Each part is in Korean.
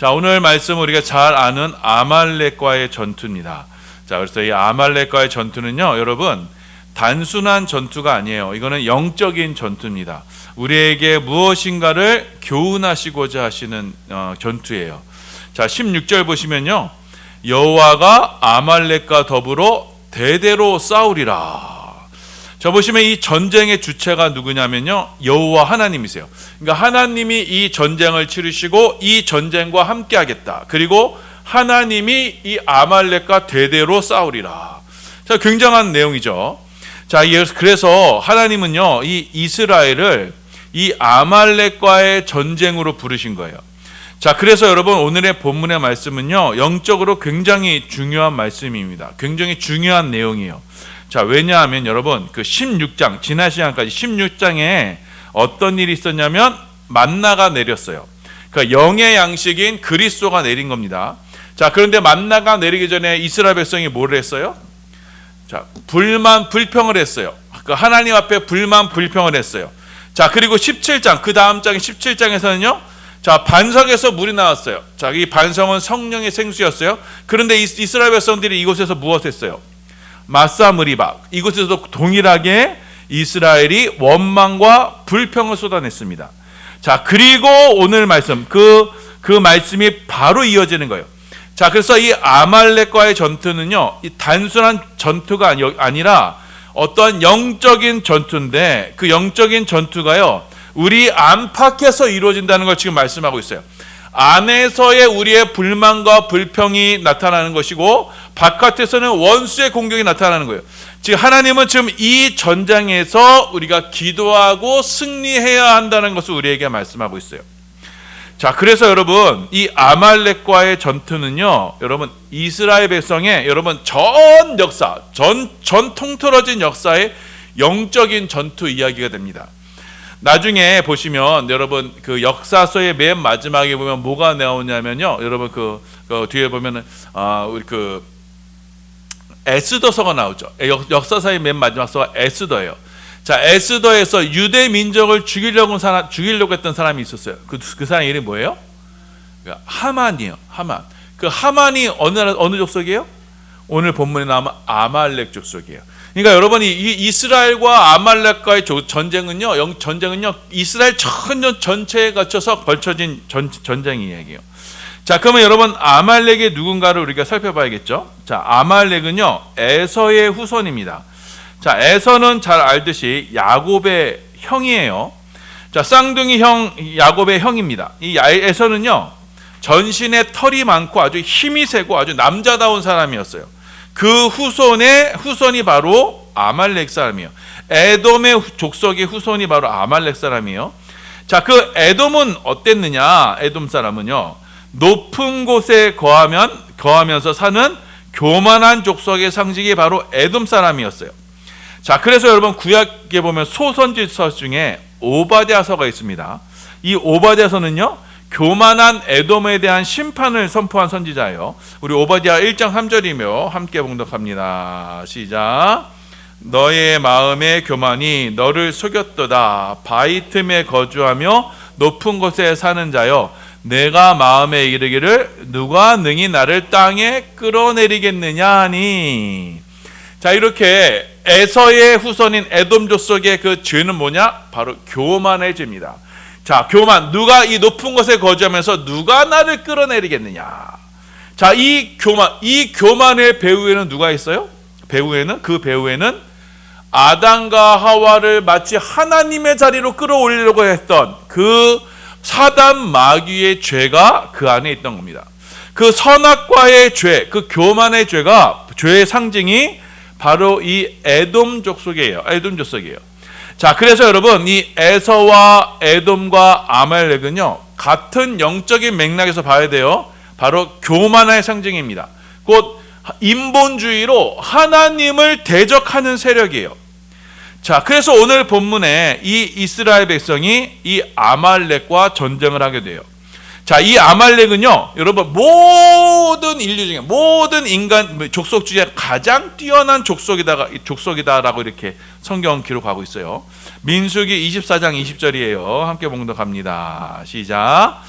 자, 오늘 말씀 우리가 잘 아는 아말렉과의 전투입니다. 자, 그래서 이 아말렉과의 전투는요, 여러분, 단순한 전투가 아니에요. 이거는 영적인 전투입니다. 우리에게 무엇인가를 교훈하시고자 하시는 전투예요. 자, 16절 보시면요, 여호와가 아말렉과 더불어 대대로 싸우리라. 자, 보시면 이 전쟁의 주체가 누구냐면요, 여호와 하나님이세요. 그러니까 하나님이 이 전쟁을 치르시고 이 전쟁과 함께 하겠다. 그리고 하나님이 이 아말렉과 대대로 싸우리라. 자, 굉장한 내용이죠. 자, 그래서 하나님은요, 이 이스라엘을 이 아말렉과의 전쟁으로 부르신 거예요. 자, 그래서 여러분, 오늘의 본문의 말씀은요, 영적으로 굉장히 중요한 말씀입니다. 굉장히 중요한 내용이에요. 자, 왜냐하면 여러분, 그 16장, 지난 시간까지 16장에 어떤 일이 있었냐면 만나가 내렸어요. 그러니까 영의 양식인 그리스도가 내린 겁니다. 자, 그런데 만나가 내리기 전에 이스라엘 백성이 뭘 했어요? 자, 불평을 했어요. 그 하나님 앞에 불평을 했어요. 자, 그리고 17장, 그 다음 장 17장에서는요, 자, 반석에서 물이 나왔어요. 자, 이 반석은 성령의 생수였어요. 그런데 이스라엘 백성들이 이곳에서 무엇 했어요? 마사 무리바, 이곳에서도 동일하게 이스라엘이 원망과 불평을 쏟아냈습니다. 자, 그리고 오늘 말씀, 그 말씀이 바로 이어지는 거예요. 자, 그래서 이 아말렉과의 전투는요, 이 단순한 전투가 아니라 어떤 영적인 전투인데, 그 영적인 전투가요, 우리 안팎에서 이루어진다는 걸 지금 말씀하고 있어요. 안에서의 우리의 불만과 불평이 나타나는 것이고, 바깥에서는 원수의 공격이 나타나는 거예요. 즉, 하나님은 지금 이 전장에서 우리가 기도하고 승리해야 한다는 것을 우리에게 말씀하고 있어요. 자, 그래서 여러분, 이 아말렉과의 전투는요, 여러분, 이스라엘 백성의 여러분 전 역사, 전 통틀어진 역사의 영적인 전투 이야기가 됩니다. 나중에 보시면 여러분, 그 역사서의 맨 마지막에 보면 뭐가 나오냐면요, 여러분 그 뒤에 보면은 우리 그 에스더서가 나오죠. 역사서의 맨 마지막 서가 에스더예요. 자, 에스더에서 유대 민족을 죽이려고 했던 사람이 있었어요. 그 사람 이름이 뭐예요? 하만이에요. 하만. 그 하만이 어느 족속이에요? 오늘 본문에 나오면 아말렉 족속이에요. 그러니까 여러분이 이 이스라엘과 아말렉과의 전쟁은요, 이스라엘 전체에 거쳐서 걸쳐진 전쟁 이야기예요. 자, 그러면 여러분, 아말렉의 누군가를 우리가 살펴봐야겠죠. 자, 아말렉은요, 에서의 후손입니다. 자, 에서는 잘 알듯이 야곱의 형이에요. 자, 쌍둥이 형 야곱의 형입니다. 이 에서는요, 전신에 털이 많고 아주 힘이 세고 아주 남자다운 사람이었어요. 그 후손이 바로 아말렉 사람이에요. 에돔의 족속의 후손이 바로 아말렉 사람이에요. 자, 그 에돔은 어땠느냐? 에돔 사람은요, 높은 곳에 거하면서 사는 교만한 족속의 상징이 바로 에돔 사람이었어요. 자, 그래서 여러분, 구약에 보면 소선지서 중에 오바댜서가 있습니다. 이 오바댜서는요, 교만한 에돔에 대한 심판을 선포한 선지자예요. 우리 오바댜 1장 3절이며 함께 봉독합니다. 시작. 너의 마음의 교만이 너를 속였도다. 바위 틈에 거주하며 높은 곳에 사는 자여, 내가 마음에 이르기를 누가 능히 나를 땅에 끌어내리겠느냐 하니. 자, 이렇게 에서의 후손인 에돔 족속의 그 죄는 뭐냐? 바로 교만의 죄입니다. 자, 교만. 누가 이 높은 곳에 거주하면서 누가 나를 끌어내리겠느냐. 자, 이 교만의 배후에는 누가 있어요? 그 배후에는 아담과 하와를 마치 하나님의 자리로 끌어올리려고 했던 그 사단 마귀의 죄가 그 안에 있던 겁니다. 그 선악과의 죄, 그 교만의 죄의 상징이 바로 이 에돔 족속이에요. 자, 그래서 여러분, 이 에서와 에돔과 아말렉은요, 같은 영적인 맥락에서 봐야 돼요. 바로 교만의 상징입니다. 곧 인본주의로 하나님을 대적하는 세력이에요. 자, 그래서 오늘 본문에 이 이스라엘 백성이 이 아말렉과 전쟁을 하게 돼요. 자, 이 아말렉은요, 여러분, 모든 인류 중에, 모든 인간 족속 중에 가장 뛰어난 족속이다라고 이렇게 성경 기록하고 있어요. 민수기 24장 20절이에요. 함께 봉독합니다. 시작.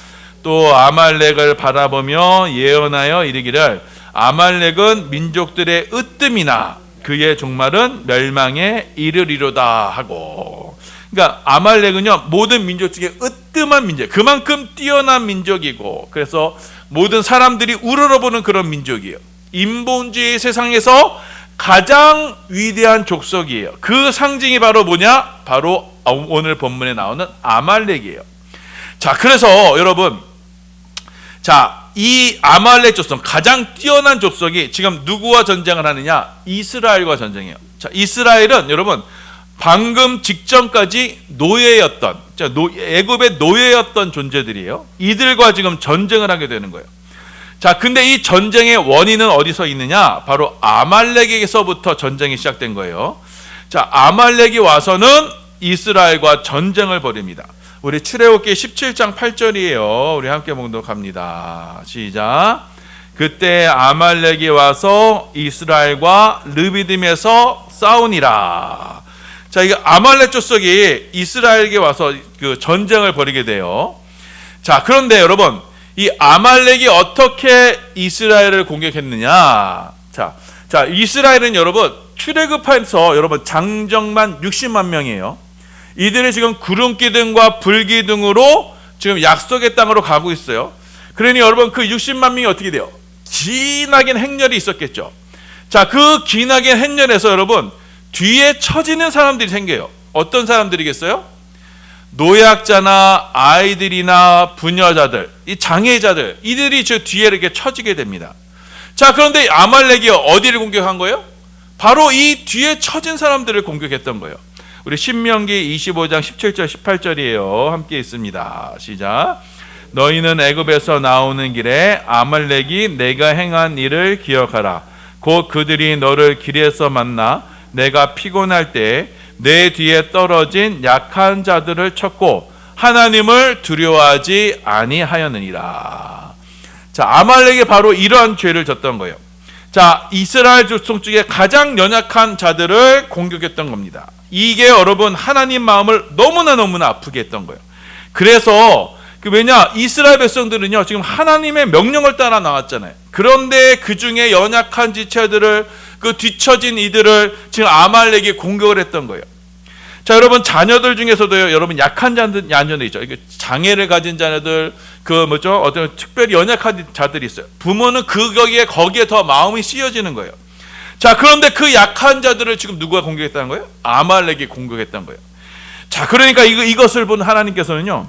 또 아말렉을 바라보며 예언하여 이르기를 아말렉은 민족들의 으뜸이나 그의 종말은 멸망에 이르리로다 하고. 그러니까 아말렉은요 모든 민족 중에 으뜸한 민족, 그만큼 뛰어난 민족이고, 그래서 모든 사람들이 우러러보는 그런 민족이에요. 인본주의 세상에서 가장 위대한 족속이에요. 그 상징이 바로 뭐냐? 바로 오늘 본문에 나오는 아말렉이에요. 자, 그래서 여러분, 자, 이 아말렉 족속, 가장 뛰어난 족속이 지금 누구와 전쟁을 하느냐? 이스라엘과 전쟁해요. 자, 이스라엘은 여러분 방금 직전까지 노예였던, 애굽의 노예였던 존재들이에요. 이들과 지금 전쟁을 하게 되는 거예요. 자, 근데 이 전쟁의 원인은 어디서 있느냐? 바로 아말렉에게서부터 전쟁이 시작된 거예요. 자, 아말렉이 와서는 이스라엘과 전쟁을 벌입니다. 우리 출애굽기 17장 8절이에요. 우리 함께 봉독합니다. 시작. 그때 아말렉이 와서 이스라엘과 르비딤에서 싸우니라. 자, 이게 아말렉 족속이 이스라엘에게 와서 그 전쟁을 벌이게 돼요. 자, 그런데 여러분, 이 아말렉이 어떻게 이스라엘을 공격했느냐? 자, 이스라엘은 여러분 출애굽해서 여러분 장정만 60만 명이에요. 이들이 지금 구름기둥과 불기둥으로 지금 약속의 땅으로 가고 있어요. 그러니 여러분 그 60만 명이 어떻게 돼요? 기나긴 행렬이 있었겠죠. 자, 그 기나긴 행렬에서 여러분 뒤에 처지는 사람들이 생겨요. 어떤 사람들이겠어요? 노약자나 아이들이나 부녀자들, 이 장애자들, 이들이 저 뒤에 이렇게 처지게 됩니다. 자, 그런데 아말렉이 어디를 공격한 거예요? 바로 이 뒤에 처진 사람들을 공격했던 거예요. 우리 신명기 25장 17절 18절이에요. 함께 있습니다. 시작. 너희는 애굽에서 나오는 길에 아말렉이 내가 행한 일을 기억하라. 곧 그들이 너를 길에서 만나 내가 피곤할 때 내 뒤에 떨어진 약한 자들을 쳤고 하나님을 두려워하지 아니하였느니라. 자, 아말렉이 바로 이러한 죄를 졌던 거예요. 자, 이스라엘 족속 중에 가장 연약한 자들을 공격했던 겁니다. 이게 여러분 하나님 마음을 너무나 아프게 했던 거예요. 그래서 왜냐, 이스라엘 백성들은요 지금 하나님의 명령을 따라 나왔잖아요. 그런데 그 중에 연약한 지체들을, 그 뒤처진 이들을 지금 아말렉이 공격을 했던 거예요. 자, 여러분 자녀들 중에서도요, 여러분 약한 자녀들 있죠. 장애를 가진 자녀들, 어떤 특별히 연약한 자들이 있어요. 부모는 거기에 더 마음이 씌어지는 거예요. 자, 그런데 그 약한 자들을 지금 누가 공격했다는 거예요? 아말렉이 공격했던 거예요. 자, 그러니까 이것을 본 하나님께서는요,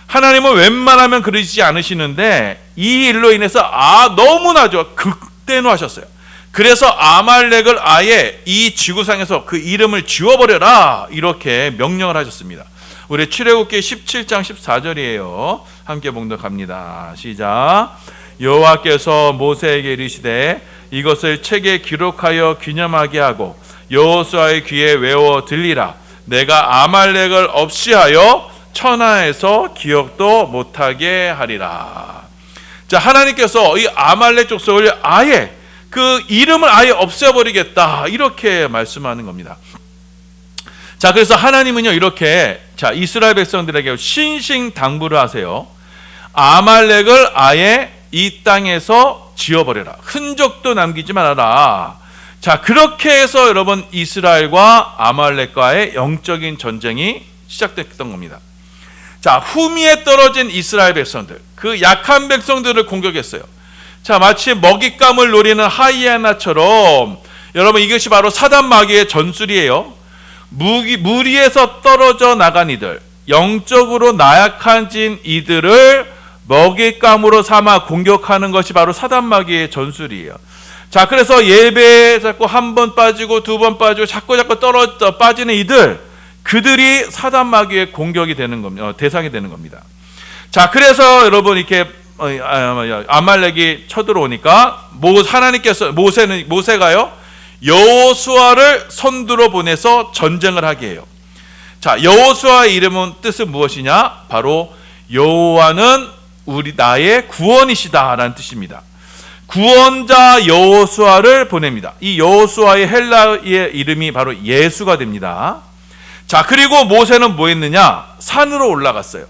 하나님은 웬만하면 그러지 않으시는데 이 일로 인해서 너무나죠, 극대노하셨어요. 그래서 아말렉을 아예 이 지구상에서 그 이름을 지워버려라, 이렇게 명령을 하셨습니다. 우리 출애굽기 17장 14절이에요. 함께 봉독합니다. 시작. 여호와께서 모세에게 이르시되 이것을 책에 기록하여 기념하게 하고 여호수아의 귀에 외워 들리라. 내가 아말렉을 없이하여 천하에서 기억도 못하게 하리라. 자, 하나님께서 이 아말렉 족속을 아예 그 이름을 아예 없애버리겠다, 이렇게 말씀하는 겁니다. 자, 그래서 하나님은요 이렇게, 자, 이스라엘 백성들에게 신신당부를 하세요. 아말렉을 아예 이 땅에서 지워버려라. 흔적도 남기지 말아라. 자, 그렇게 해서 여러분 이스라엘과 아말렉과의 영적인 전쟁이 시작됐던 겁니다. 자, 후미에 떨어진 이스라엘 백성들, 그 약한 백성들을 공격했어요. 자, 마치 먹잇감을 노리는 하이에나처럼 여러분 이것이 바로 사단 마귀의 전술이에요. 무리에서 떨어져 나간 이들, 영적으로 나약해진 이들을 먹잇감으로 삼아 공격하는 것이 바로 사단 마귀의 전술이에요. 자, 그래서 예배에 자꾸 한 번 빠지고 두 번 빠지고 자꾸 떨어져 빠지는 이들, 그들이 사단 마귀의 공격이 되는 겁니다. 대상이 되는 겁니다. 자, 그래서 여러분 이렇게 아말렉이 쳐들어오니까 모세가요 여호수아를 선두로 보내서 전쟁을 하게 해요. 자, 여호수아의 이름은 뜻은 무엇이냐? 바로 여호와는 나의 구원이시다라는 뜻입니다. 구원자 여호수아를 보냅니다. 이 여호수아의 헬라의 이름이 바로 예수가 됩니다. 자, 그리고 모세는 뭐 했느냐? 산으로 올라갔어요.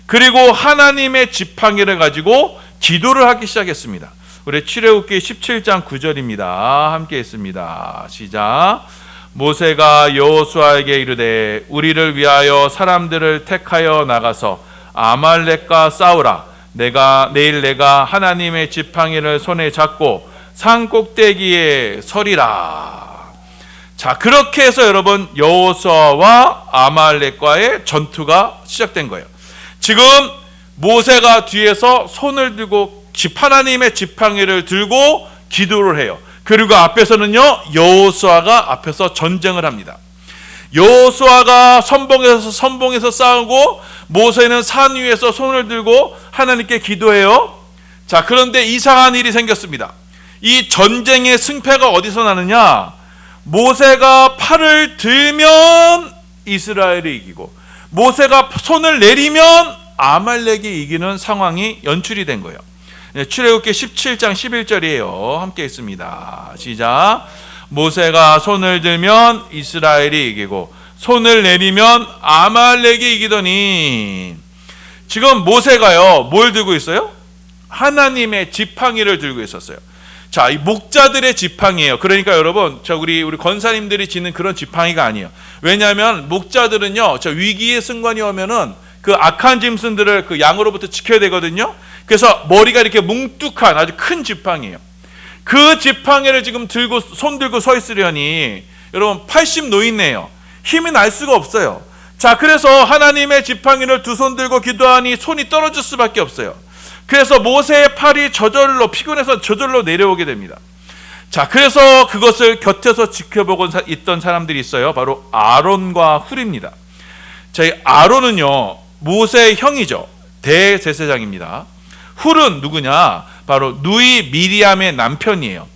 그리고 하나님의 지팡이를 가지고 기도를 하기 시작했습니다. 우리 출애굽기 17장 9절입니다. 함께 읽습니다. 시작. 모세가 여호수아에게 이르되 우리를 위하여 사람들을 택하여 나가서 아말렉과 싸우라. 내일 내가 하나님의 지팡이를 손에 잡고 산 꼭대기에 서리라. 자, 그렇게 해서 여러분 여호수아와 아말렉과의 전투가 시작된 거예요. 지금 모세가 뒤에서 손을 들고 하나님의 지팡이를 들고 기도를 해요. 그리고 앞에서는요 여호수아가 앞에서 전쟁을 합니다. 여호수아가 선봉에서 싸우고 모세는 산 위에서 손을 들고 하나님께 기도해요. 자, 그런데 이상한 일이 생겼습니다. 이 전쟁의 승패가 어디서 나느냐? 모세가 팔을 들면 이스라엘이 이기고 모세가 손을 내리면 아말렉이 이기는 상황이 연출이 된 거예요. 출애굽기 17장 11절이에요. 함께 읽습니다. 시작. 모세가 손을 들면 이스라엘이 이기고 손을 내리면 아말렉이 이기더니, 지금 모세가요 뭘 들고 있어요? 하나님의 지팡이를 들고 있었어요. 자, 이 목자들의 지팡이에요. 그러니까 여러분, 우리 권사님들이 지는 그런 지팡이가 아니에요. 왜냐하면 목자들은요, 위기의 순간이 오면은 그 악한 짐승들을 그 양으로부터 지켜야 되거든요. 그래서 머리가 이렇게 뭉툭한 아주 큰 지팡이에요. 그 지팡이를 지금 손 들고 서 있으려니 여러분 80 노인네요. 힘이 날 수가 없어요. 자, 그래서 하나님의 지팡이를 두 손 들고 기도하니 손이 떨어질 수밖에 없어요. 그래서 모세의 팔이 피곤해서 저절로 내려오게 됩니다. 자, 그래서 그것을 곁에서 지켜보고 있던 사람들이 있어요. 바로 아론과 훌입니다. 자, 이 아론은요 모세의 형이죠. 대제사장입니다. 훌은 누구냐? 바로 누이 미리암의 남편이에요.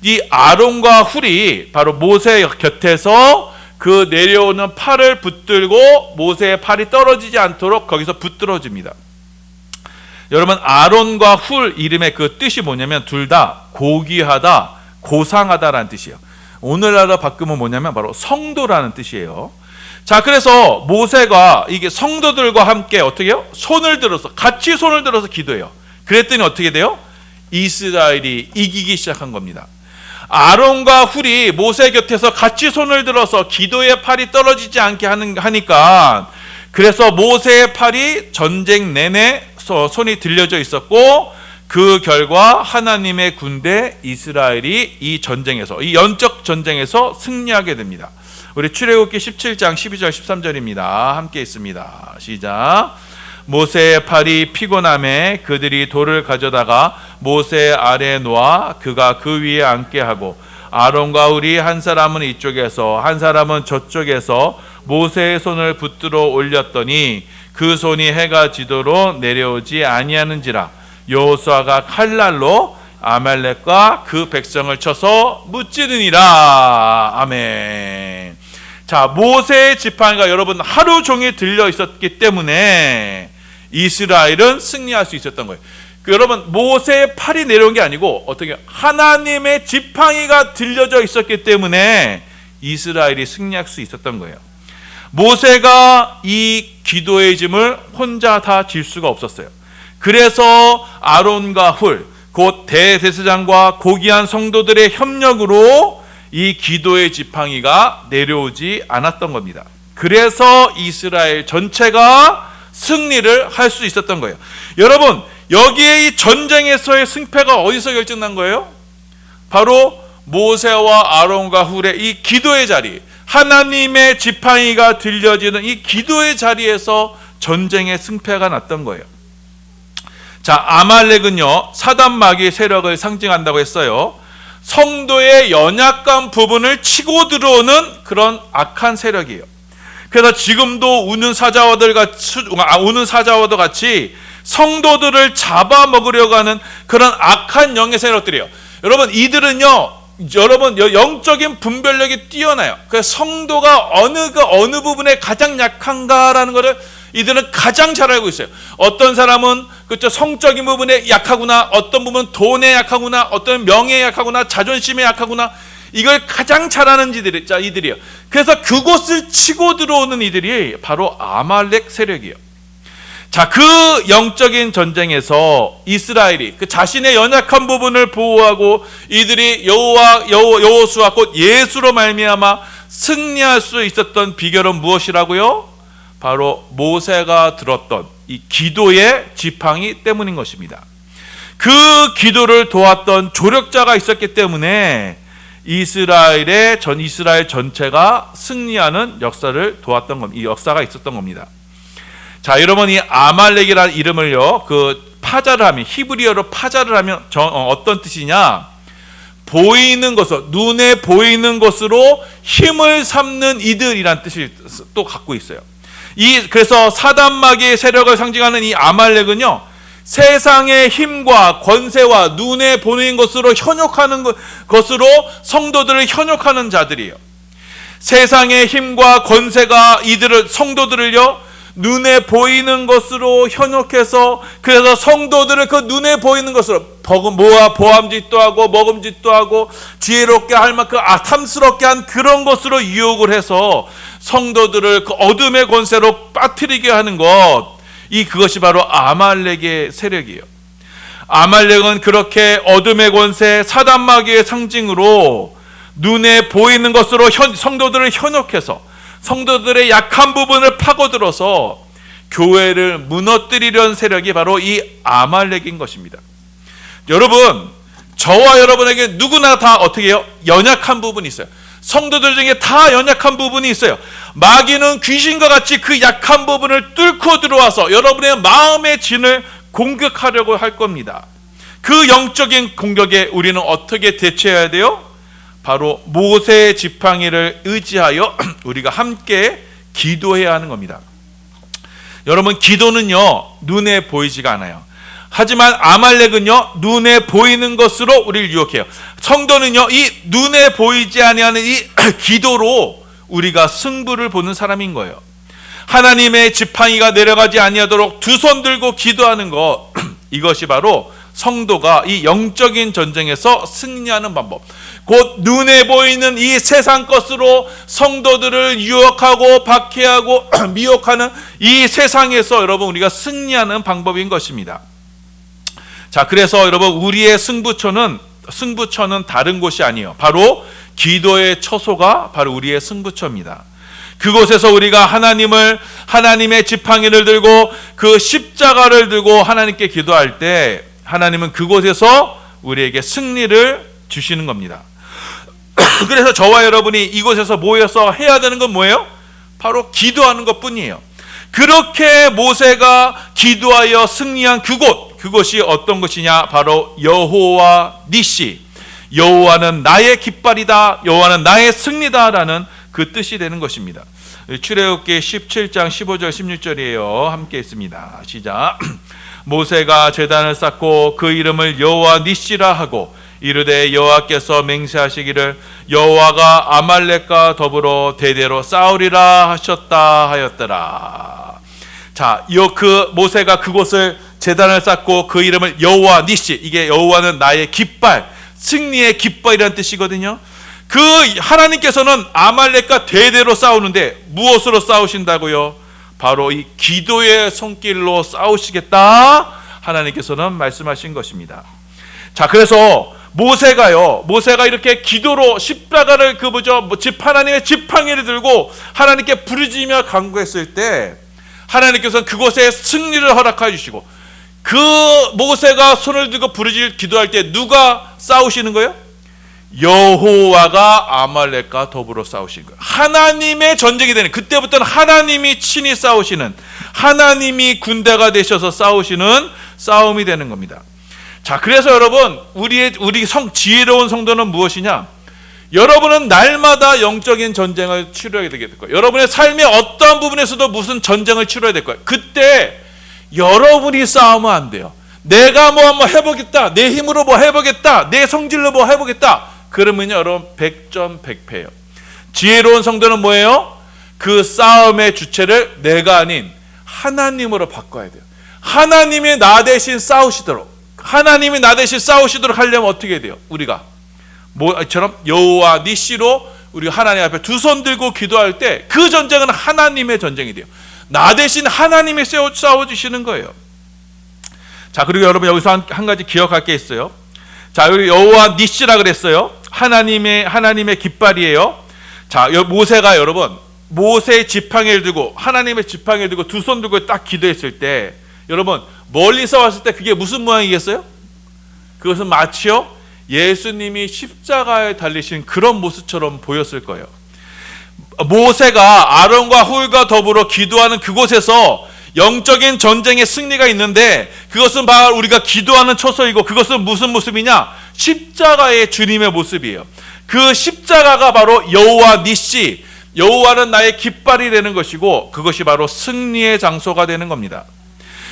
이 아론과 훌이 바로 모세 곁에서 그 내려오는 팔을 붙들고 모세의 팔이 떨어지지 않도록 거기서 붙들어줍니다. 여러분, 아론과 훌 이름의 그 뜻이 뭐냐면 둘 다 고귀하다, 고상하다라는 뜻이에요. 오늘날로 바꾸면 뭐냐면 바로 성도라는 뜻이에요. 자, 그래서 모세가 이게 성도들과 함께 어떻게 해요? 같이 손을 들어서 기도해요. 그랬더니 어떻게 돼요? 이스라엘이 이기기 시작한 겁니다. 아론과 훌이 모세 곁에서 같이 손을 들어서 기도의 팔이 떨어지지 않게 하니까, 그래서 모세의 팔이 전쟁 내내 손이 들려져 있었고, 그 결과 하나님의 군대 이스라엘이 이 영적 전쟁에서 승리하게 됩니다. 우리 출애굽기 17장 12절 13절입니다. 함께 있습니다. 시작. 모세의 팔이 피곤함에 그들이 돌을 가져다가 모세 아래에 놓아 그가 그 위에 앉게 하고 아론과 훌이 한 사람은 이쪽에서 한 사람은 저쪽에서 모세의 손을 붙들어 올렸더니 그 손이 해가 지도록 내려오지 아니하는지라. 여호수아가 칼날로 아말렉과 그 백성을 쳐서 무찌르니라. 아멘. 자, 모세의 지팡이가 여러분 하루 종일 들려 있었기 때문에 이스라엘은 승리할 수 있었던 거예요. 여러분, 모세의 팔이 내려온 게 아니고 어떻게 하나님의 지팡이가 들려져 있었기 때문에 이스라엘이 승리할 수 있었던 거예요. 모세가 이 기도의 짐을 혼자 다 질 수가 없었어요. 그래서 아론과 훌, 곧 대제사장과 고귀한 성도들의 협력으로 이 기도의 지팡이가 내려오지 않았던 겁니다. 그래서 이스라엘 전체가 승리를 할 수 있었던 거예요. 여러분, 여기에 이 전쟁에서의 승패가 어디서 결정난 거예요? 바로 모세와 아론과 훌의 이 기도의 자리, 하나님의 지팡이가 들려지는 이 기도의 자리에서 전쟁의 승패가 났던 거예요. 자, 아말렉은요 사단 마귀의 세력을 상징한다고 했어요. 성도의 연약한 부분을 치고 들어오는 그런 악한 세력이에요. 그래서 지금도 우는 사자와도 같이 성도들을 잡아먹으려고 하는 그런 악한 영의 세력들이에요. 여러분, 이들은요 영적인 분별력이 뛰어나요. 그래서 성도가 어느 부분에 가장 약한가라는 것을 이들은 가장 잘 알고 있어요. 어떤 사람은 그렇죠, 성적인 부분에 약하구나, 어떤 부분은 돈에 약하구나, 어떤 명예에 약하구나, 자존심에 약하구나, 이걸 가장 잘 아는 이들이에요. 그래서 그곳을 치고 들어오는 이들이 바로 아말렉 세력이에요. 자, 그 영적인 전쟁에서 이스라엘이 그 자신의 연약한 부분을 보호하고 이들이 여호수아 곧 예수로 말미암아 승리할 수 있었던 비결은 무엇이라고요? 바로 모세가 들었던 이 기도의 지팡이 때문인 것입니다. 그 기도를 도왔던 조력자가 있었기 때문에 이스라엘 전체가 승리하는 역사를 도왔던 겁니다. 이 역사가 있었던 겁니다. 자, 여러분, 이 아말렉이라는 이름을요, 그 파자를 하면, 히브리어로 파자를 하면 어떤 뜻이냐? 보이는 것으로, 눈에 보이는 것으로 힘을 삼는 이들이란 뜻을 또 갖고 있어요. 그래서 사단마귀의 세력을 상징하는 이 아말렉은요, 세상의 힘과 권세와 눈에 보이는 것으로 현혹하는 것으로 성도들을 현혹하는 자들이에요. 세상의 힘과 권세가 성도들을요, 눈에 보이는 것으로 현혹해서, 그래서 성도들을 그 눈에 보이는 것으로 보암짓도 하고 먹음짓도 하고 지혜롭게 할 만큼 탐스럽게 한 그런 것으로 유혹을 해서 성도들을 그 어둠의 권세로 빠뜨리게 하는 그것이 바로 아말렉의 세력이에요. 아말렉은 그렇게 어둠의 권세, 사단마귀의 상징으로 눈에 보이는 것으로 성도들을 현혹해서 성도들의 약한 부분을 파고들어서 교회를 무너뜨리려는 세력이 바로 이 아말렉인 것입니다. 여러분, 저와 여러분에게 누구나 다 어떻게 해요? 연약한 부분이 있어요. 성도들 중에 다 연약한 부분이 있어요. 마귀는 귀신과 같이 그 약한 부분을 뚫고 들어와서 여러분의 마음의 진을 공격하려고 할 겁니다. 그 영적인 공격에 우리는 어떻게 대처해야 돼요? 바로 모세의 지팡이를 의지하여 우리가 함께 기도해야 하는 겁니다. 여러분, 기도는요, 눈에 보이지가 않아요. 하지만 아말렉은요, 눈에 보이는 것으로 우리를 유혹해요. 성도는요, 이 눈에 보이지 아니하는 이 기도로 우리가 승부를 보는 사람인 거예요. 하나님의 지팡이가 내려가지 아니하도록 두 손 들고 기도하는 것, 이것이 바로 성도가 이 영적인 전쟁에서 승리하는 방법. 곧 눈에 보이는 이 세상 것으로 성도들을 유혹하고 박해하고 미혹하는 이 세상에서 여러분 우리가 승리하는 방법인 것입니다. 자, 그래서 여러분 우리의 승부처는 다른 곳이 아니에요. 바로 기도의 처소가 바로 우리의 승부처입니다. 그곳에서 우리가 하나님의 지팡이를 들고 그 십자가를 들고 하나님께 기도할 때 하나님은 그곳에서 우리에게 승리를 주시는 겁니다. 그래서 저와 여러분이 이곳에서 모여서 해야 되는 건 뭐예요? 바로 기도하는 것 뿐이에요. 그렇게 모세가 기도하여 승리한 그곳이 어떤 것이냐? 바로 여호와 니시, 여호와는 나의 깃발이다, 여호와는 나의 승리다라는 그 뜻이 되는 것입니다. 출애굽기 17장 15절 16절이에요. 함께 있습니다. 시작. 모세가 제단을 쌓고 그 이름을 여호와 니시라 하고 이르되 여호와께서 맹세하시기를 여호와가 아말렉과 더불어 대대로 싸우리라 하셨다 하였더라. 자, 그 모세가 그곳을 제단을 쌓고 그 이름을 여호와 니시, 이게 여호와는 나의 깃발, 승리의 깃발이라는 뜻이거든요. 그 하나님께서는 아말렉과 대대로 싸우는데 무엇으로 싸우신다고요? 바로 이 기도의 손길로 싸우시겠다 하나님께서는 말씀하신 것입니다. 자, 그래서 모세가 이렇게 기도로 십자가를 하나님의 지팡이를 들고 하나님께 부르짖으며 간구했을 때 하나님께서는 그곳에 승리를 허락해 주시고, 그 모세가 손을 들고 기도할 때 누가 싸우시는 거예요? 여호와가 아말렉과 더불어 싸우시는 거예요. 하나님의 전쟁이 되는, 그때부터는 하나님이 친히 싸우시는, 하나님이 군대가 되셔서 싸우시는 싸움이 되는 겁니다. 자, 그래서 여러분 우리 지혜로운 성도는 무엇이냐? 여러분은 날마다 영적인 전쟁을 치러야 되게 될 거예요. 여러분의 삶의 어떠한 부분에서도 무슨 전쟁을 치러야 될 거예요. 그때 여러분이 싸우면 안 돼요. 내가 한번 해보겠다, 내 힘으로 해보겠다, 내 성질로 해보겠다, 그러면 여러분 100점 100패예요. 지혜로운 성도는 뭐예요? 그 싸움의 주체를 내가 아닌 하나님으로 바꿔야 돼요. 하나님이 나 대신 싸우시도록 하려면 어떻게 돼요? 우리가 이처럼 여호와 니시로 우리 하나님 앞에 두 손 들고 기도할 때 그 전쟁은 하나님의 전쟁이 돼요. 나 대신 하나님이 싸워주시는 거예요. 자, 그리고 여러분 여기서 한 가지 기억할 게 있어요. 자, 여기 여호와 니시라 그랬어요. 하나님의 깃발이에요. 자, 모세가 여러분 모세의 지팡이를 들고 하나님의 지팡이를 들고 두 손 들고 딱 기도했을 때 여러분 멀리서 왔을 때 그게 무슨 모양이겠어요? 그것은 마치요 예수님이 십자가에 달리신 그런 모습처럼 보였을 거예요. 모세가 아론과 훌과 더불어 기도하는 그곳에서 영적인 전쟁의 승리가 있는데 그것은 바로 우리가 기도하는 초소이고 그것은 무슨 모습이냐? 십자가의 주님의 모습이에요. 그 십자가가 바로 여호와 니시, 여호와는 나의 깃발이 되는 것이고 그것이 바로 승리의 장소가 되는 겁니다.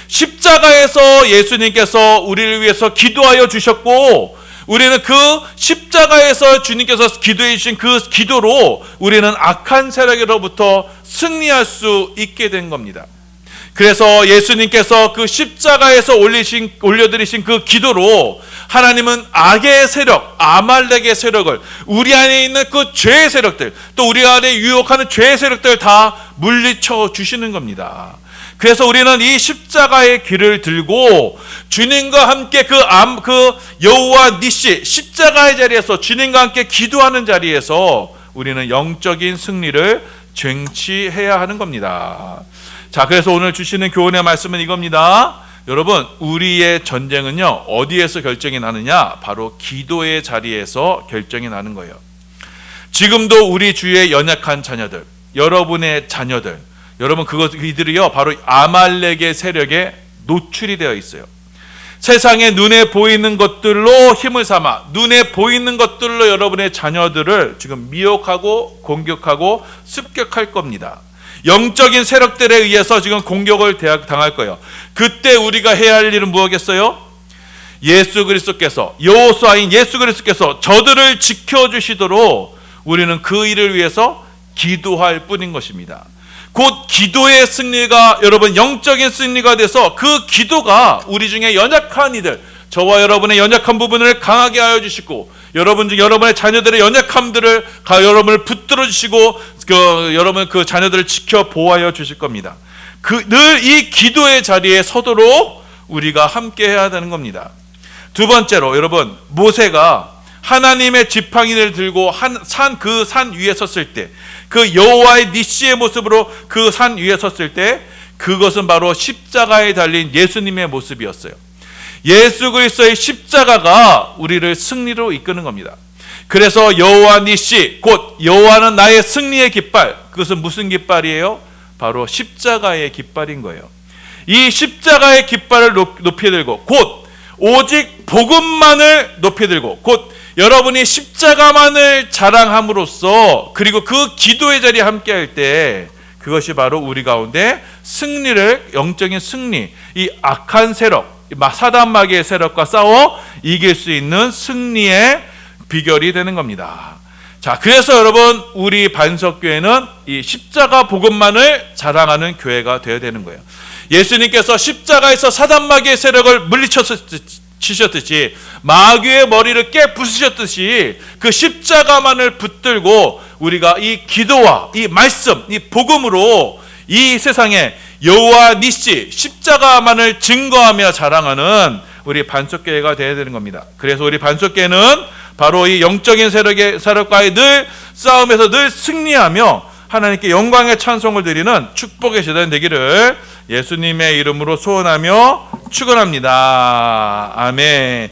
십자가에서 예수님께서 우리를 위해서 기도하여 주셨고 우리는 그 십자가에서 주님께서 기도해 주신 그 기도로 우리는 악한 세력으로부터 승리할 수 있게 된 겁니다. 그래서 예수님께서 그 십자가에서 올려드리신 그 기도로 하나님은 악의 세력, 아말렉의 세력을 우리 안에 있는 그 죄의 세력들 또 우리 안에 유혹하는 죄의 세력들을 다 물리쳐 주시는 겁니다. 그래서 우리는 이 십자가의 길을 들고 주님과 함께 그 여호와 니시 십자가의 자리에서 주님과 함께 기도하는 자리에서 우리는 영적인 승리를 쟁취해야 하는 겁니다. 자, 그래서 오늘 주시는 교훈의 말씀은 이겁니다. 여러분, 우리의 전쟁은요 어디에서 결정이 나느냐? 바로 기도의 자리에서 결정이 나는 거예요. 지금도 우리 주위의 연약한 자녀들, 여러분의 자녀들, 여러분 이들이요 바로 아말렉의 세력에 노출이 되어 있어요. 세상에 눈에 보이는 것들로 힘을 삼아 눈에 보이는 것들로 여러분의 자녀들을 지금 미혹하고 공격하고 습격할 겁니다. 영적인 세력들에 의해서 지금 공격을 당할 거예요. 그때 우리가 해야 할 일은 무엇이겠어요? 예수 그리스도께서 여호수아인 예수 그리스도께서 저들을 지켜주시도록 우리는 그 일을 위해서 기도할 뿐인 것입니다. 곧 기도의 승리가 여러분 영적인 승리가 돼서 그 기도가 우리 중에 연약한 이들, 저와 여러분의 연약한 부분을 강하게 하여 주시고 여러분 중 여러분의 자녀들의 연약함들을 여러분을 붙들어 주시고 여러분 그 자녀들을 지켜 보호하여 주실 겁니다. 늘 이 기도의 자리에 서도록 우리가 함께 해야 되는 겁니다. 두 번째로 여러분 모세가 하나님의 지팡이를 들고 그 산 위에 섰을 때 그 여호와의 니시의 모습으로 그 산 위에 섰을 때 그것은 바로 십자가에 달린 예수님의 모습이었어요. 예수 그리스도의 십자가가 우리를 승리로 이끄는 겁니다. 그래서 여호와 니시 곧 여호와는 나의 승리의 깃발, 그것은 무슨 깃발이에요? 바로 십자가의 깃발인 거예요. 이 십자가의 깃발을 높이 들고 곧 오직 복음만을 높이 들고 곧 여러분이 십자가만을 자랑함으로써 그리고 그 기도의 자리에 함께할 때 그것이 바로 우리 가운데 승리를 영적인 승리, 이 악한 세력, 사단 마귀의 세력과 싸워 이길 수 있는 승리의 비결이 되는 겁니다. 자, 그래서 여러분 우리 반석교회는 이 십자가 복음만을 자랑하는 교회가 되어야 되는 거예요. 예수님께서 십자가에서 사단 마귀의 세력을 물리치셨듯이 마귀의 머리를 깨부수셨듯이 그 십자가만을 붙들고 우리가 이 기도와 이 말씀, 이 복음으로 이 세상에 여호와 니시 십자가만을 증거하며 자랑하는 우리 반석교회가 되어야 되는 겁니다. 그래서 우리 반석교회는 바로 이 영적인 세력과의 늘 싸움에서 늘 승리하며 하나님께 영광의 찬송을 드리는 축복의 제단 되기를 예수님의 이름으로 소원하며 축원합니다. 아멘.